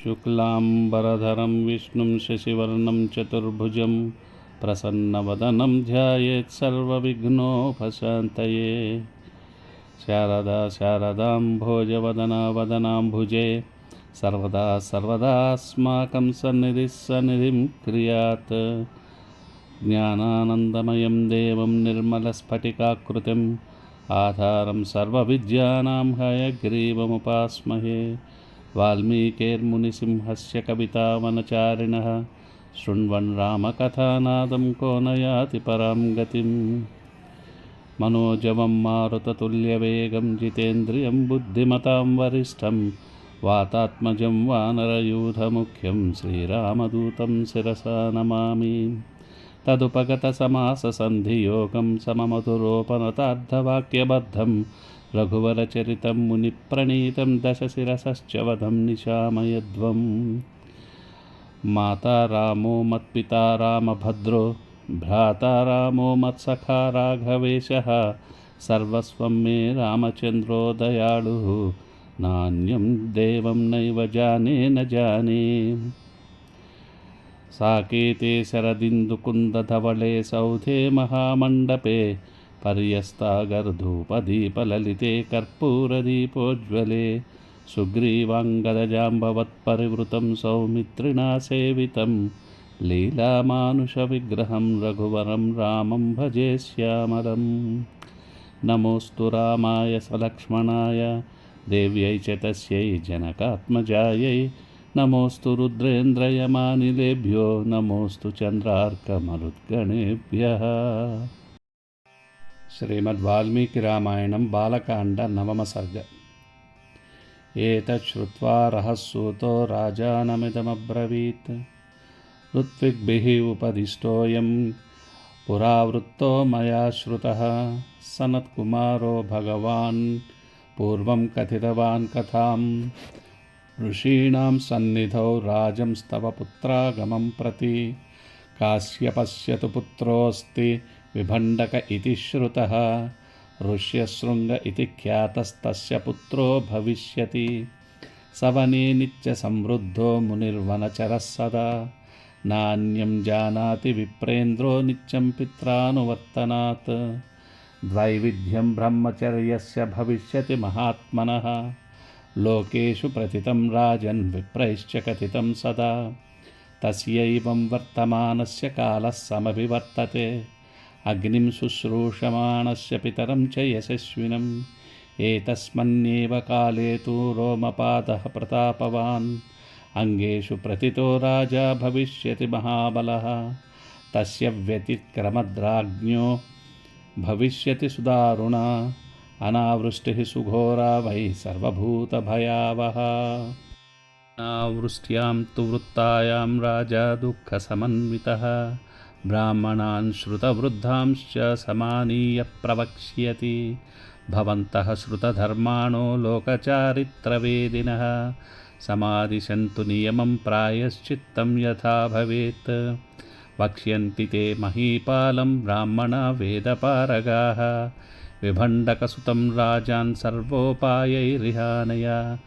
शुक्लाम्बरधरं विष्णुं शशिवर्णं चतुर्भुजं प्रसन्नवदनं ध्यायेत् सर्वविघ्नोपशान्तये। शारदा शारदाम्भोजवदना वदनाम्भुजे सर्वदा सर्वदास्माकं सन्निधिं क्रियात्। ज्ञानानन्दमयं देवं निर्मलस्फटिकाकृतिम् आधारं सर्वविद्यानां हयग्रीवमुपास्महे। वाल्मीकिर्मुनिसिंहस्य कवितावनचारिणः शृण्वन् रामकथानादं को न याति परां गतिम्। मनोजवं मारुततुल्यवेगं जितेन्द्रियं बुद्धिमतां वरिष्ठं वातात्मजं वानरयूथमुख्यं श्रीरामदूतं शिरसा नमामि। तदुपगतसमाससन्धियोगं सममधुरोपनतार्धवाक्यबद्धं रघुवरचरितं मुनिप्रणीतं दशशिरसश्च वधं निशामयध्वम्। माता रामो मत्पिता रामभद्रो भ्राता रामो मत्सखा राघवेशः सर्वस्वं मे रामचन्द्रो दयालुः नान्यं देवं नैव जाने न जाने। साकेते शरदिन्दुकुन्दधवले सौधे महामण्डपे पर्यस्तागर्धूपदीपललिते कर्पूरदीपोज्ज्वले सुग्रीवाङ्गदजाम्बवत्परिवृतं सौमित्रिणा सेवितं लीलामानुषविग्रहं रघुवरं रामं भजे श्यामलं। नमोऽस्तु रामाय सलक्ष्मणाय देव्यै च तस्यै जनकात्मजायै नमोऽस्तु रुद्रेन्द्रयमानिलेभ्यो नमोऽस्तु चन्द्रार्कमरुद्गणेभ्यः। श्रीमद्वाल्मीकिरामायणं बालकाण्ड नवम सर्ग। एतत् श्रुत्वा रहस्सूतो राजानमिदमब्रवीत्। ऋत्विग्भिः उपदिष्टोऽयं पुरावृत्तो मया श्रुतः। सनत्कुमारो भगवान् पूर्वं कथितवान् कथाम्। ऋषीणां सन्निधौ राजंस्तव पुत्रागमं प्रति काश्यपस्य तु पुत्रोऽस्ति विभण्डक इति श्रुतः। ऋष्यशृङ्ग इति ख्यातस्तस्य पुत्रो भविष्यति। सवने नित्यसमृद्धो मुनिर्वनचरः सदा नान्यं जानाति विप्रेन्द्रो नित्यं पित्रानुवर्तनात्। द्वैविध्यं ब्रह्मचर्यस्य भविष्यति महात्मनः लोकेषु प्रतितं राजन् विप्रैश्च कथितं सदा। तस्यैवं वर्तमानस्य कालः समभिवर्तते अग्निं शुश्रूषमाणस्य पितरं च यशस्विनम्। एतस्मिन्नेव काले तु रोमपादः प्रतापवान् अङ्गेषु प्रतितो राजा भविष्यति महाबलः। तस्य व्यतिक्रमद्राज्ञो भविष्यति सुदारुणा अनावृष्टिः सुघोरा वै सर्वभूतभयावहा। अनावृष्ट्यां तु वृत्तायां राजा दुःखसमन्वितः ब्राह्मणान् श्रुतवृद्धांश्च समानीय प्रवक्ष्यति। भवन्तः श्रुतधर्माणो लोकचारित्रवेदिनः समादिशन्तु नियमं प्रायश्चित्तं यथा भवेत्। वक्ष्यन्ति ते महीपालं ब्राह्मणा वेदपारगाः विभण्डकसुतं राजान् सर्वोपायैरिहानया।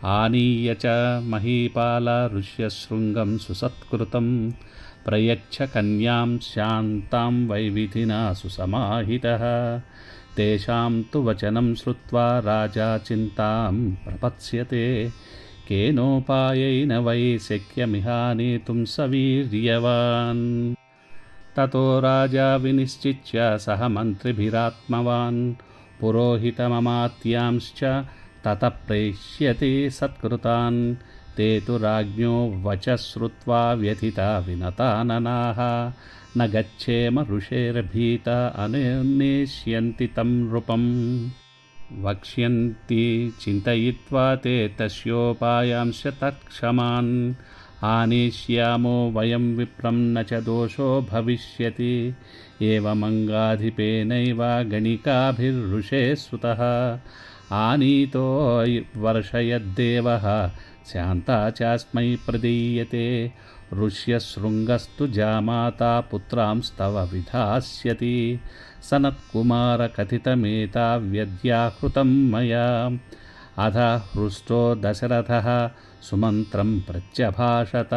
आनीय च महीपाला ऋष्यशृङ्गं सुसत्कृतं प्रयच्छ कन्यां शान्तां वैविधिना सुसमाहितः। तेषां तु वचनं श्रुत्वा राजा चिन्तां प्रपत्स्यते केनोपायेन वै शक्यमिहानेतुं सवीर्यवान्। ततो राजा विनिश्चित्य सह मन्त्रिभिरात्मवान् पुरोहितममात्यांश्च ततः प्रेष्यति सत्कृतान्। ते तु राज्ञो वचः श्रुत्वा व्यथिता विनताननाः न गच्छेम ऋषेर्भीता अन्वेष्यन्ति तं नृपम्। वक्ष्यन्ति चिन्तयित्वा ते तस्योपायांश्च तत्क्षमान्। आनेष्यामो वयं विप्रं न च दोषो भविष्यति। एवमङ्गाधिपेनैव गणिकाभिर्ऋषे सुतः आनीतो वर्षयद्देवः शान्ता चास्मै प्रदीयते। ऋष्यशृङ्गस्तु जामाता पुत्रांस्तव विधास्यति। सनत्कुमारकथितमेताव्यद्याहृतं मया। अथ हृष्टो दशरथः సుమంత్రం ప్రత్యభాషత.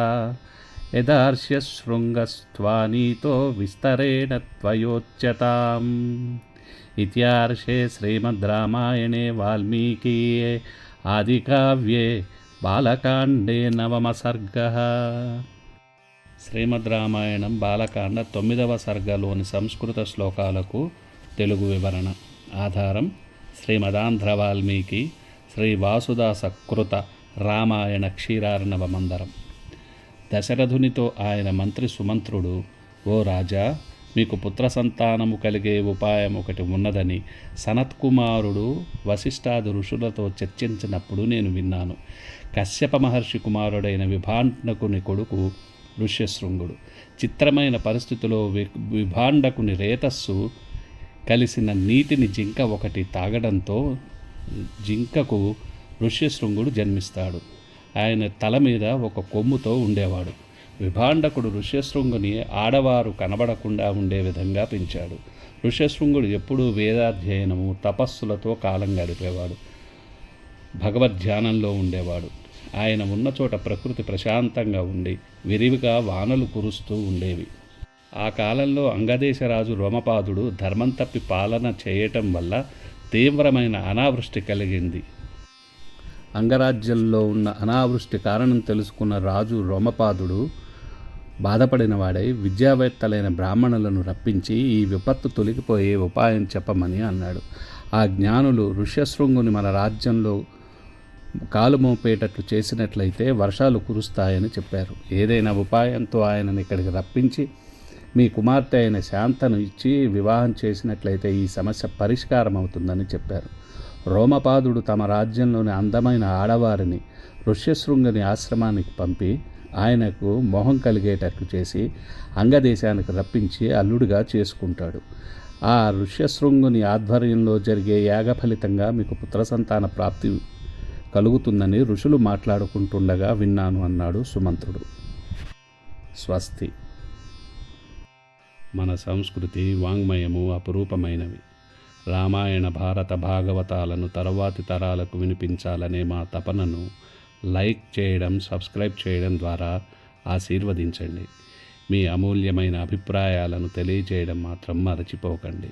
యదార్ష్యశృంగస్త్వానీతో విస్తరేణ త్వయోచ్యతాం. ఇత్యార్షే శ్రీమద్ రామాయణే వాల్మీకీయే ఆదికావ్యే బాలకాండే నవమ సర్గః. శ్రీమద్ రామాయణం బాలకాండ 9వ సర్గలోని సంస్కృత శ్లోకాలకు తెలుగు వివరణ. ఆధారం శ్రీమదాంధ్ర వాల్మీకి శ్రీ వాసుదాసకృత రామాయణ క్షీరార్ణవ మందరం. దశరథునితో ఆయన మంత్రి సుమంత్రుడు, ఓ రాజా, మీకు పుత్ర సంతానము కలిగే ఉపాయం ఒకటి ఉన్నదని సనత్కుమారుడు వశిష్ఠాది ఋషులతో చర్చించినప్పుడు నేను విన్నాను. కశ్యప మహర్షి కుమారుడైన విభాండకుని కొడుకు ఋష్యశృంగుడు. చిత్రమైన పరిస్థితిలో విభాండకుని రేతస్సు కలిసిన నీటిని జింక ఒకటి తాగడంతో జింకకు ఋష్యశృంగుడు జన్మిస్తాడు. ఆయన తల మీద ఒక కొమ్ముతో ఉండేవాడు. విభాండకుడు ఋష్యశృంగుని ఆడవారు కనబడకుండా ఉండే విధంగా పెంచాడు. ఋష్యశృంగుడు ఎప్పుడూ వేదాధ్యయనము తపస్సులతో కాలం గడిపేవాడు. భగవద్ధ్యానంలో ఉండేవాడు. ఆయన ఉన్న చోట ప్రకృతి ప్రశాంతంగా ఉండి విరివిగా వానలు కురుస్తూ ఉండేవి. ఆ కాలంలో అంగదేశరాజు రోమపాదుడు ధర్మం తప్పి పాలన చేయటం వల్ల తీవ్రమైన అనావృష్టి కలిగింది. అంగరాజ్యంలో ఉన్న అనావృష్టి కారణం తెలుసుకున్న రాజు రోమపాదుడు బాధపడిన వాడై విద్యావేత్తలైన బ్రాహ్మణులను రప్పించి ఈ విపత్తు తొలగిపోయే ఉపాయం చెప్పమని అన్నాడు. ఆ జ్ఞానులు ఋష్యశృంగుని మన రాజ్యంలో కాలు మోపేటట్లు చేసినట్లయితే వర్షాలు కురుస్తాయని చెప్పారు. ఏదైనా ఉపాయంతో ఆయనను ఇక్కడికి రప్పించి మీ కుమార్తె అయిన శాంతను ఇచ్చి వివాహం చేసినట్లయితే ఈ సమస్య పరిష్కారం అవుతుందని చెప్పారు. రోమపాదుడు తమ రాజ్యంలోని అందమైన ఆడవారిని ఋష్యశృంగుని ఆశ్రమానికి పంపి ఆయనకు మోహం కలిగేటట్లు చేసి అంగదేశానికి రప్పించి అల్లుడిగా చేసుకుంటాడు. ఆ ఋష్యశృంగుని ఆధ్వర్యంలో జరిగే యాగ ఫలితంగా మీకు పుత్ర సంతాన ప్రాప్తి కలుగుతుందని ఋషులు మాట్లాడుకుంటుండగా విన్నాను అన్నాడు సుమంత్రుడు. స్వస్తి. మన సంస్కృతి వాంగ్మయము అపురూపమైనవి. రామాయణ భారత భాగవతాలను తరువాతి తరాలకు వినిపించాలనే మా తపనను లైక్ చేయడం, సబ్స్క్రైబ్ చేయడం ద్వారా ఆశీర్వదించండి. మీ అమూల్యమైన అభిప్రాయాలను తెలియజేయడం మాత్రం మరచిపోకండి.